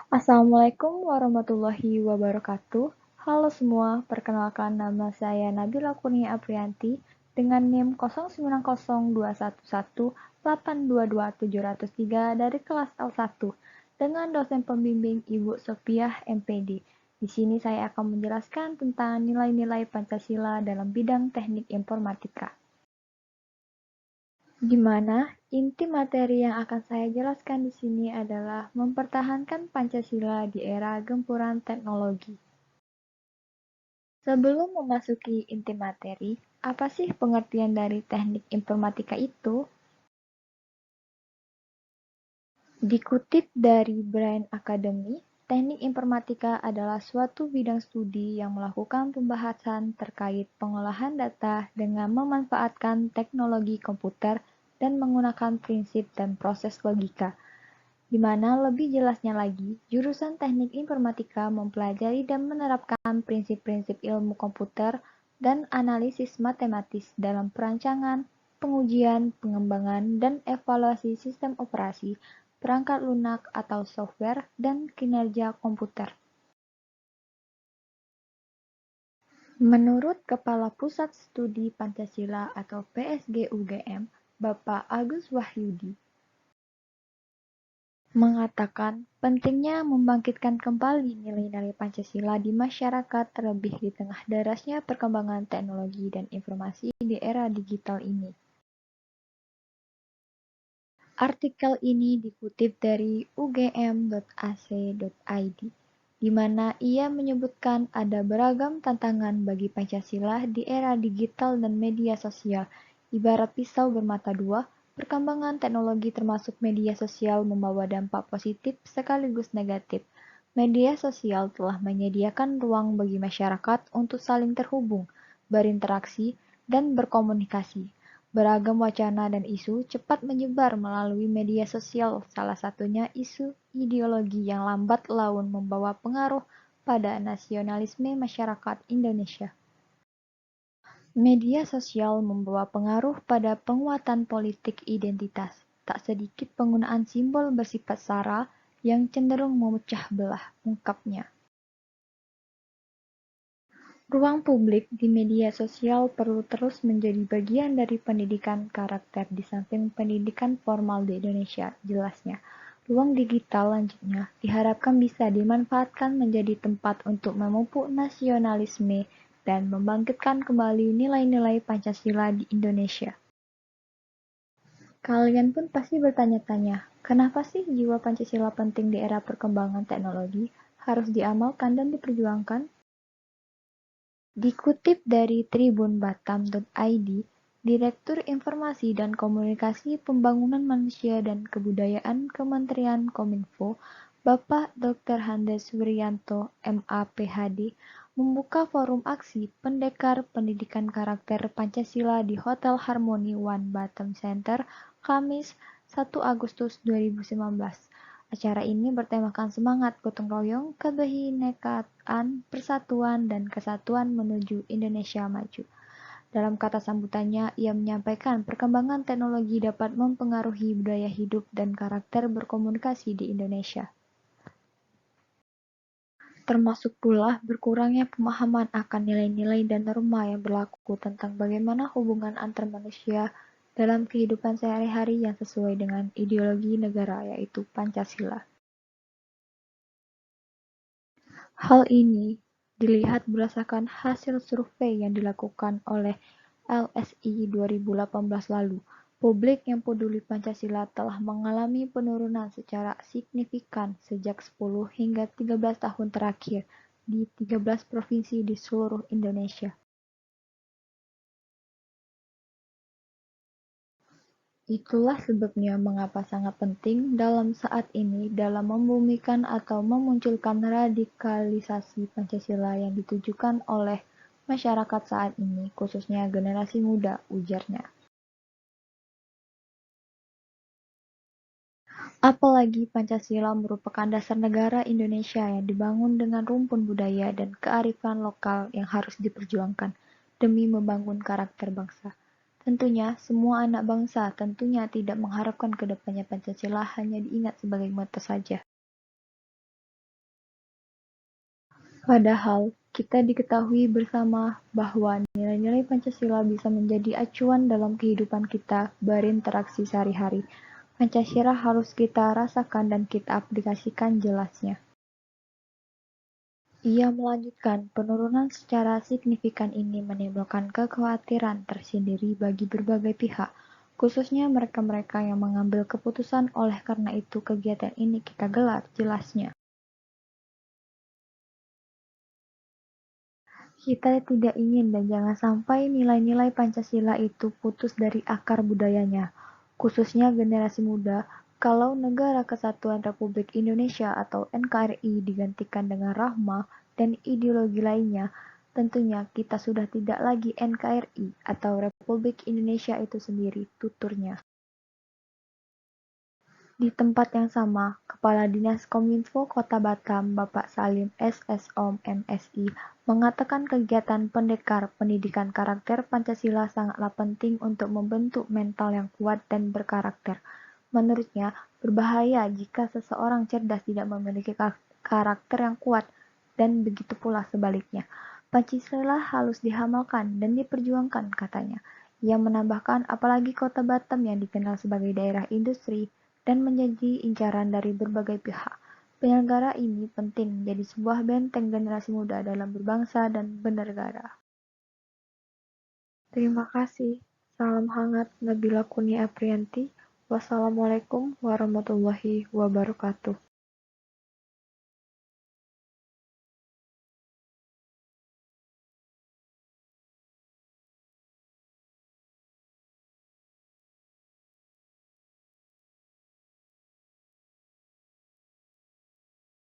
Assalamualaikum warahmatullahi wabarakatuh. Halo semua, perkenalkan nama saya Nabila Kurnia Aprianti dengan NIM 090211822703 dari kelas L1 dengan dosen pembimbing Ibu Sofiah MPD. Di sini saya akan menjelaskan tentang nilai-nilai Pancasila dalam bidang teknik informatika. Di mana inti materi yang akan saya jelaskan di sini adalah mempertahankan Pancasila di era gempuran teknologi. Sebelum memasuki inti materi, apa sih pengertian dari teknik informatika itu? Dikutip dari Brain Academy, teknik informatika adalah suatu bidang studi yang melakukan pembahasan terkait pengolahan data dengan memanfaatkan teknologi komputer dan menggunakan prinsip dan proses logika. Di mana lebih jelasnya lagi, jurusan teknik informatika mempelajari dan menerapkan prinsip-prinsip ilmu komputer dan analisis matematis dalam perancangan, pengujian, pengembangan, dan evaluasi sistem operasi, perangkat lunak atau software, dan kinerja komputer. Menurut Kepala Pusat Studi Pancasila atau PSG UGM, Bapak Agus Wahyudi, mengatakan pentingnya membangkitkan kembali nilai-nilai Pancasila di masyarakat terlebih di tengah derasnya perkembangan teknologi dan informasi di era digital ini. Artikel ini dikutip dari ugm.ac.id, di mana ia menyebutkan ada beragam tantangan bagi Pancasila di era digital dan media sosial. Ibarat pisau bermata dua, perkembangan teknologi termasuk media sosial membawa dampak positif sekaligus negatif. Media sosial telah menyediakan ruang bagi masyarakat untuk saling terhubung, berinteraksi, dan berkomunikasi. Beragam wacana dan isu cepat menyebar melalui media sosial, salah satunya isu ideologi yang lambat laun membawa pengaruh pada nasionalisme masyarakat Indonesia. Media sosial membawa pengaruh pada penguatan politik identitas. Tak sedikit penggunaan simbol bersifat sara yang cenderung memecah belah, ungkapnya. Ruang publik di media sosial perlu terus menjadi bagian dari pendidikan karakter di samping pendidikan formal di Indonesia, jelasnya. Ruang digital lanjutnya diharapkan bisa dimanfaatkan menjadi tempat untuk memupuk nasionalisme dan membangkitkan kembali nilai-nilai Pancasila di Indonesia. Kalian pun pasti bertanya-tanya, kenapa sih jiwa Pancasila penting di era perkembangan teknologi, harus diamalkan dan diperjuangkan? Dikutip dari tribunbatam.id, Direktur Informasi dan Komunikasi Pembangunan Manusia dan Kebudayaan Kementerian Kominfo, Bapak Dr. Handes Wirianto, MA PhD, membuka forum aksi pendekar pendidikan karakter Pancasila di Hotel Harmony One Batam Center, Kamis 1 Agustus 2019. Acara ini bertemakan semangat gotong royong, kebinekaan, persatuan, dan kesatuan menuju Indonesia maju. Dalam kata sambutannya, ia menyampaikan perkembangan teknologi dapat mempengaruhi budaya hidup dan karakter berkomunikasi di Indonesia. Termasuk pula berkurangnya pemahaman akan nilai-nilai dan norma yang berlaku tentang bagaimana hubungan antar manusia dalam kehidupan sehari-hari yang sesuai dengan ideologi negara, yaitu Pancasila. Hal ini dilihat berdasarkan hasil survei yang dilakukan oleh LSI 2018 lalu. Publik yang peduli Pancasila telah mengalami penurunan secara signifikan sejak 10 hingga 13 tahun terakhir di 13 provinsi di seluruh Indonesia. Itulah sebabnya mengapa sangat penting dalam saat ini dalam membumikan atau memunculkan radikalisasi Pancasila yang ditujukan oleh masyarakat saat ini, khususnya generasi muda, ujarnya. Apalagi Pancasila merupakan dasar negara Indonesia yang dibangun dengan rumpun budaya dan kearifan lokal yang harus diperjuangkan demi membangun karakter bangsa. Tentunya, semua anak bangsa tentunya tidak mengharapkan ke depannya Pancasila hanya diingat sebagai mata saja. Padahal, kita diketahui bersama bahwa nilai-nilai Pancasila bisa menjadi acuan dalam kehidupan kita berinteraksi sehari-hari. Pancasila harus kita rasakan dan kita aplikasikan jelasnya. Ia melanjutkan, penurunan secara signifikan ini menimbulkan kekhawatiran tersendiri bagi berbagai pihak, khususnya mereka-mereka yang mengambil keputusan. Oleh karena itu kegiatan ini kita gelar, jelasnya. Kita tidak ingin dan jangan sampai nilai-nilai Pancasila itu putus dari akar budayanya, khususnya generasi muda. Kalau Negara Kesatuan Republik Indonesia atau NKRI digantikan dengan Rahma dan ideologi lainnya, tentunya kita sudah tidak lagi NKRI atau Republik Indonesia itu sendiri, tuturnya. Di tempat yang sama, Kepala Dinas Kominfo Kota Batam, Bapak Salim SSOM MSI, mengatakan kegiatan pendekar pendidikan karakter Pancasila sangatlah penting untuk membentuk mental yang kuat dan berkarakter. Menurutnya, berbahaya jika seseorang cerdas tidak memiliki karakter yang kuat, dan begitu pula sebaliknya. Pancasila harus dihamalkan dan diperjuangkan, katanya. Ia menambahkan, apalagi Kota Batam yang dikenal sebagai daerah industri dan menjadi incaran dari berbagai pihak. Penyelenggara ini penting menjadi sebuah benteng generasi muda dalam berbangsa dan bernegara. Terima kasih. Salam hangat Nabila Kurnia Aprianti. Wassalamualaikum warahmatullahi wabarakatuh.